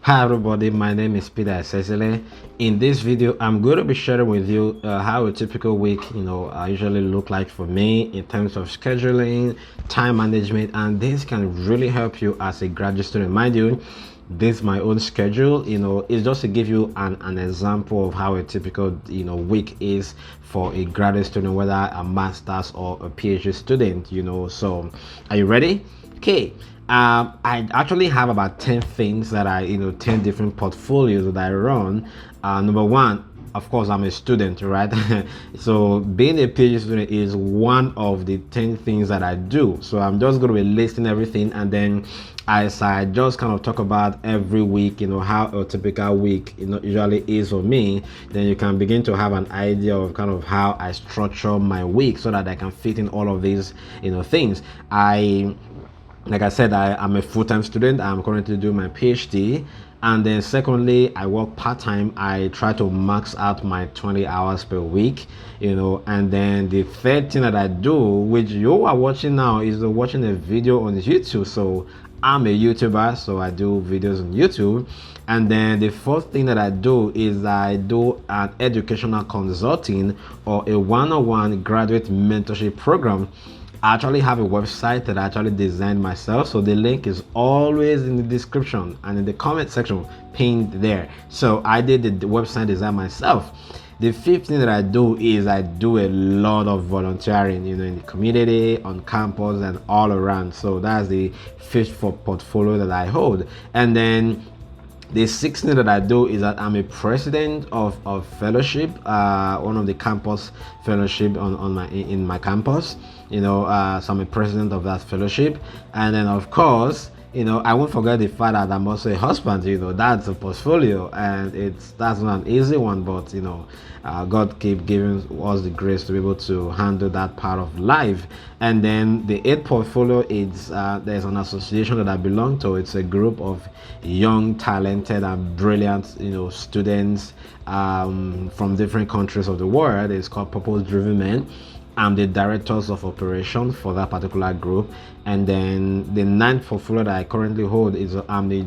Hi everybody, my name is Peter Cecily. In this video, I'm going to be sharing with you how a typical week, usually look like for me in terms of scheduling, time management, and this can really help you as a graduate student. Mind you, this is my own schedule. It's just to give you an example of how a typical week is for a graduate student, whether a master's or a PhD student. So are you ready? Okay. I actually have about 10 things that 10 different portfolios that I run. Number one, of course, I'm a student, right? So being a PhD student is one of the 10 things that I do. So I'm just going to be listing everything, and then as I just kind of talk about every week, how a typical week, usually is for me, then you can begin to have an idea of kind of how I structure my week so that I can fit in all of these, things. Like I said, I'm a full-time student. I'm currently doing my PhD. And then secondly, I work part-time. I try to max out my 20 hours per week, and then the third thing that I do, which you are watching now, is watching a video on YouTube. So I'm a YouTuber, so I do videos on YouTube. And then the fourth thing that I do is I do an educational consulting or a one-on-one graduate mentorship program. I actually have a website that I actually designed myself, so the link is always in the description and in the comment section pinned there. So I did the website design myself. The fifth thing that I do is I do a lot of volunteering, in the community, on campus, and all around. So that's the fifth portfolio that I hold. And then the sixth thing that I do is that I'm a president of fellowship, one of the campus fellowship in my campus. So I'm a president of that fellowship. And then of course, I won't forget the fact that I'm also a husband. That's a portfolio, and that's not an easy one, but God keep giving us the grace to be able to handle that part of life. And then the eighth portfolio is there's an association that I belong to. It's a group of young, talented, and brilliant students from different countries of the world. It's called Purpose Driven Men. I'm the directors of operations for that particular group. And then the ninth portfolio that I currently hold is I'm the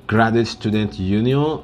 graduate student union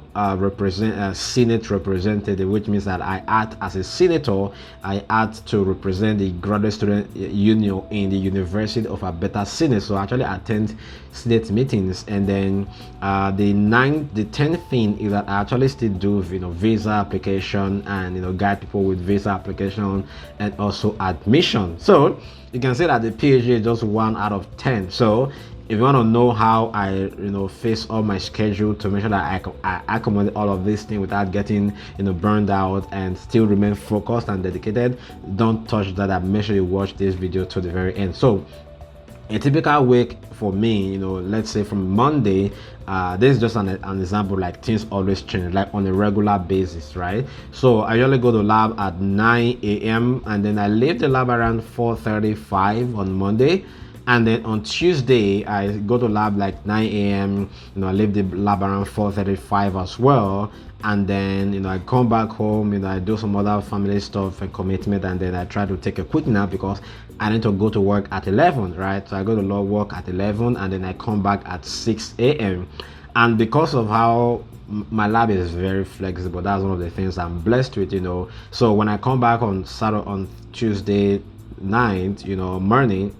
senate representative, which means that I act as a senator. I act to represent the graduate student union in the University of Alberta Senate. So I actually attend senate meetings. And then the 10th thing is that I actually still do visa application and guide people with visa application and also admission. So you can say that the PhD is just 1 out of 10. So if you want to know how I face all my schedule to make sure that I accommodate all of these things without getting burned out and still remain focused and dedicated, don't touch that, and make sure you watch this video to the very end. So a typical week for me, let's say from Monday, this is just an example, like things always change, like on a regular basis, right? So I usually go to lab at 9 a.m. and then I leave the lab around 4:35 on Monday. And then on Tuesday, I go to lab like 9 a.m. I leave the lab around 4:35 as well. And then, I come back home, I do some other family stuff and commitment. And then I try to take a quick nap because I need to go to work at 11, right? So I go to work at 11 and then I come back at 6 a.m. And because of how my lab is very flexible, that's one of the things I'm blessed with, So when I come back on Tuesday night, morning,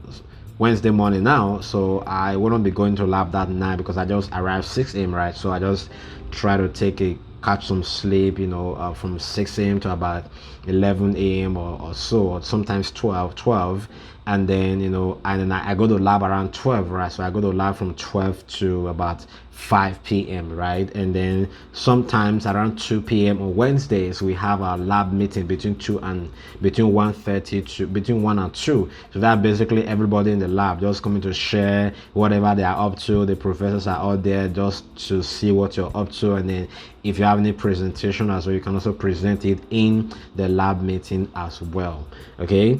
Wednesday morning now, so I wouldn't be going to lab that night because I just arrived 6 a.m. right? So I just try to catch some sleep, from 6 a.m. to about 11 a.m. or so, or sometimes 12. And then I go to lab around 12, right? So I go to lab from 12 to about 5 p.m. right? And then sometimes around 2 p.m. on Wednesdays we have our lab meeting between 1:30 to between 1 and 2. So that basically everybody in the lab just coming to share whatever they are up to. The professors are out there just to see what you're up to, and then if you have any presentation as well, you can also present it in the lab meeting as well. Okay.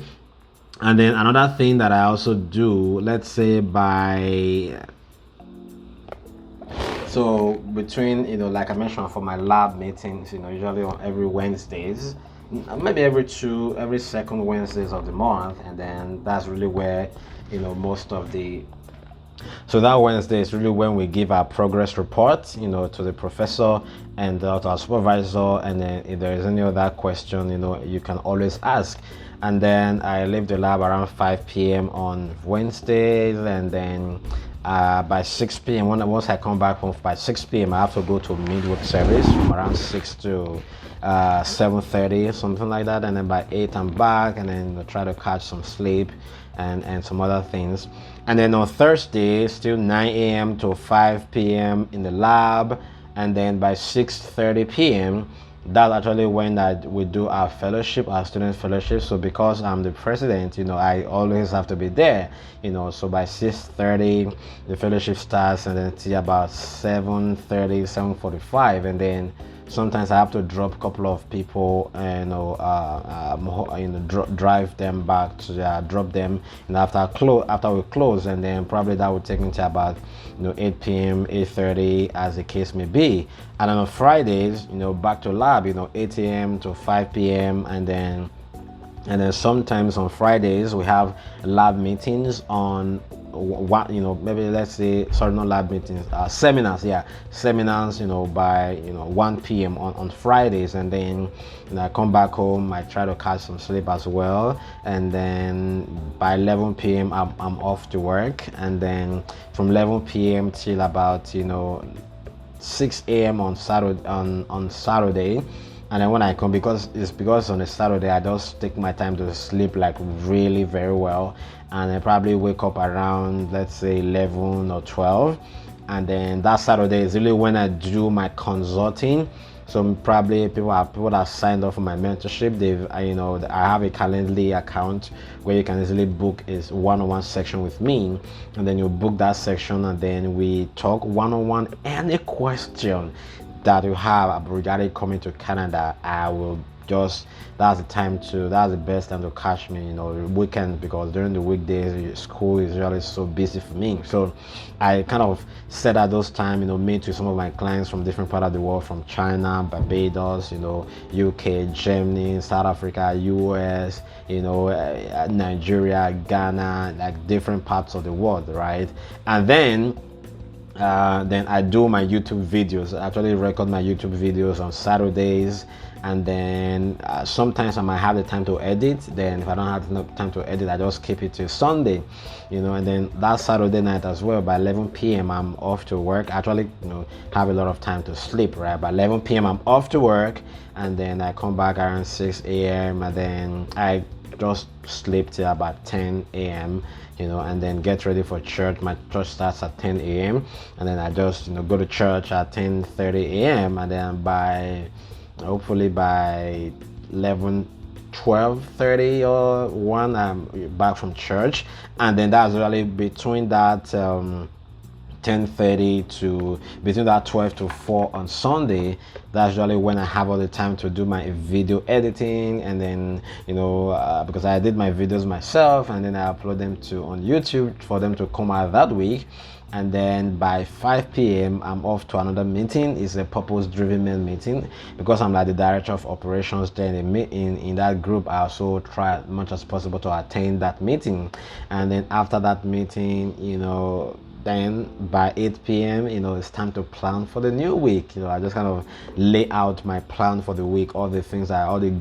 And then another thing that I also do, let's say so between like I mentioned, for my lab meetings, usually on every Wednesdays, maybe every second Wednesdays of the month, and then that's really where most of the So that Wednesday is really when we give our progress report, you know, to the professor and to our supervisor. And then if there is any other question, you know, you can always ask. And then I leave the lab around 5 p.m. on Wednesdays, and then by 6 p.m. once I come back home by 6 p.m. I have to go to midweek service from around 6 to 7:30, something like that. And then by 8 I'm back, and then try to catch some sleep and some other things. And then on Thursday, still 9 a.m. to 5 p.m. in the lab, and then by 6:30 p.m. that's actually when we do our fellowship, our student fellowship. So because I'm the president, you know, I always have to be there, you know. So by 6:30 the fellowship starts, and then till about 7:30, 7:45, and then sometimes I have to drop a couple of people, drive them back to drop them, and after we close, and then probably that would take me to about 8 p.m., 8:30, as the case may be. And then on Fridays, back to lab, 8 a.m. to 5 p.m. and then sometimes on Fridays we have lab meetings on maybe let's say, sorry, not lab meetings, seminars, by 1 p.m. on Fridays. And then I come back home, I try to catch some sleep as well, and then by 11 p.m. I'm off to work. And then from 11 p.m. till about 6 a.m. on Saturday. And then when I come, because on a Saturday I just take my time to sleep like really very well, and I probably wake up around, let's say, 11 or 12. And then that Saturday is really when I do my consulting. So probably people that signed up for my mentorship, I have a Calendly account where you can easily book is one-on-one section with me, and then you book that section, and then we talk one-on-one. Any question that you have regarding coming to Canada, that's the best time to catch me, weekend, because during the weekdays school is really so busy for me. So I kind of set at those time, meet with some of my clients from different parts of the world, from China, Barbados, UK, Germany, South Africa, US, Nigeria, Ghana, like different parts of the world, right? And then I do my YouTube videos. I actually record my YouTube videos on Saturdays, and then sometimes I might have the time to edit. Then if I don't have enough time to edit, I just keep it till Sunday, and then that Saturday night as well, by 11 p.m. I'm off to work. I actually have a lot of time to sleep, right? By 11 p.m. I'm off to work, and then I come back around 6 a.m. and then I just sleep till about 10 a.m. And then get ready for church. My church starts at 10 a.m. and then I just go to church at 10:30 a.m. and then hopefully by 11, 12:30 or 1 I'm back from church. And then that's really between that 10:30 to between that 12 to 4 on Sunday. That's usually when I have all the time to do my video editing, and then because I did my videos myself, and then I upload them on YouTube for them to come out that week. And then by 5 p.m. I'm off to another meeting. It's a purpose-driven meeting, because I'm like the director of operations there in that group. I also try as much as possible to attend that meeting. And then after that meeting, then by 8 p.m. it's time to plan for the new week. I just kind of lay out my plan for the week, all the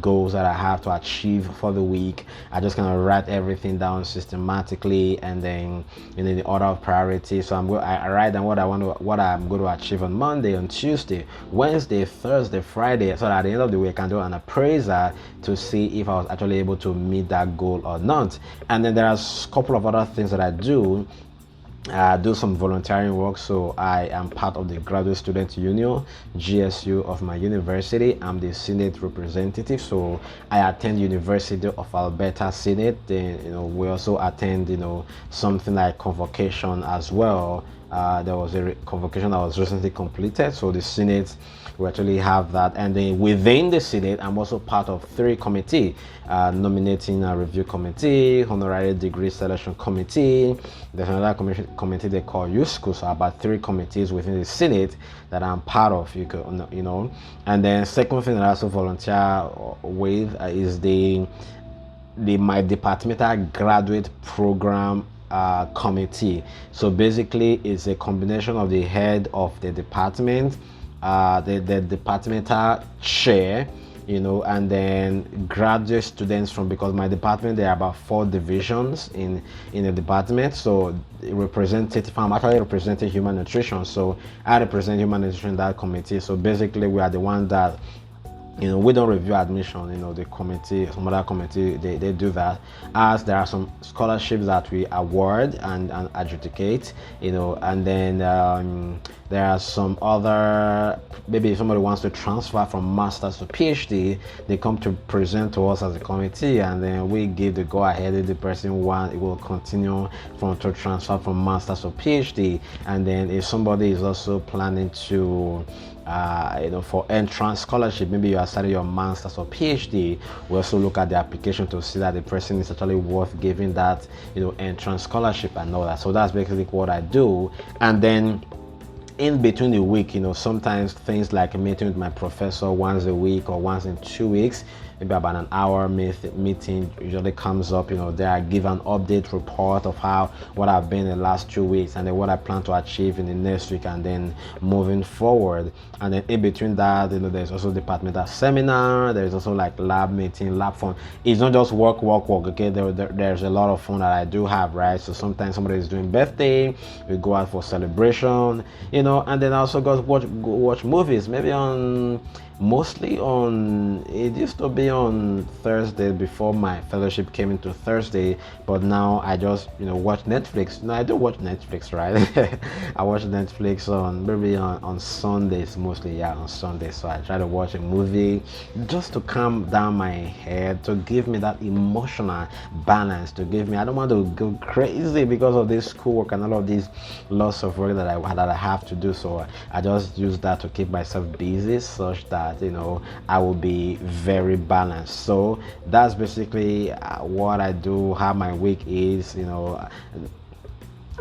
goals that I have to achieve for the week. I just kind of write everything down systematically, and then in the order of priority. So I write down what I'm going to achieve on Monday, on Tuesday, Wednesday, Thursday, Friday, so that at the end of the week I can do an appraiser to see if I was actually able to meet that goal or not. And then there are a couple of other things that I do. Do some volunteering work. So I am part of the Graduate Student Union, GSU, of my university. I'm the Senate representative, so I attend University of Alberta Senate. Then we also attend something like convocation as well. There was a convocation that was recently completed, so the Senate, we actually have that. And then within the Senate, I'm also part of 3 committees: nominating and review committee, honorary degree selection committee. There's another committee they call youth school. So about 3 committees within the Senate that I'm part of. And then second thing that I also volunteer with is my departmental graduate program committee. So basically it's a combination of the head of the department, the departmental chair, and then graduate students from, because my department, there are about 4 divisions in the department. So representative, I'm actually representing human nutrition, so I represent human nutrition in that committee. So basically we are the one that, we don't review admission. The committee, some other committee, they do that. As there are some scholarships that we award and adjudicate, and then there are some other, maybe if somebody wants to transfer from master's to PhD, they come to present to us as a committee, and then we give the go ahead if the person will continue to transfer from master's to PhD. And then if somebody is also planning to for entrance scholarship, maybe you are studying your master's or PhD, we also look at the application to see that the person is actually worth giving that entrance scholarship and all that. So that's basically what I do. And then in between the week, sometimes things like meeting with my professor once a week or once in 2 weeks, maybe about an hour meeting usually comes up. There I give an update report of what I've been in the last 2 weeks, and then what I plan to achieve in the next week, and then moving forward. And then in between that, there's also departmental seminar, there's also like lab meeting, lab fun. It's not just work, okay? There's a lot of fun that I do have, right? So sometimes somebody is doing birthday, we go out for celebration, and then I also go watch movies, maybe mostly it used to be on Thursday before my fellowship came into Thursday, but now I just watch Netflix. I do watch Netflix, right? I watch Netflix on Sundays mostly, on Sundays. So I try to watch a movie just to calm down my head, to give me that emotional balance, I don't want to go crazy because of this schoolwork and all of these lots of work that I have to do. So I just use that to keep myself busy, such that I will be very balanced. So that's basically what I do, how my week is.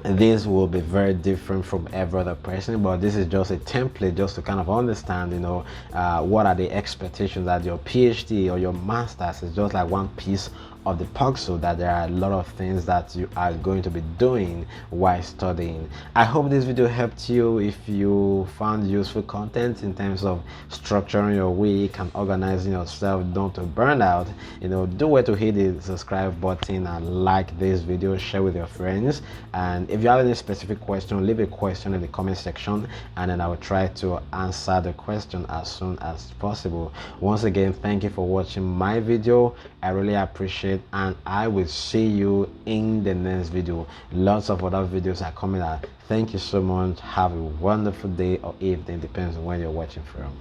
This will be very different from every other person, but this is just a template just to kind of understand what are the expectations that your PhD or your master's is just like one piece of the puzzle, that there are a lot of things that you are going to be doing while studying. I hope this video helped you. If you found useful content in terms of structuring your week and organizing yourself, don't burn out, do where to hit the subscribe button and like this video, share with your friends. And if you have any specific question, leave a question in the comment section, and then I will try to answer the question as soon as possible. Once again, thank you for watching my video. I really appreciate, and I will see you in the next video. Lots of other videos are coming out. Thank you so much. Have a wonderful day or evening, depends on when you're watching from.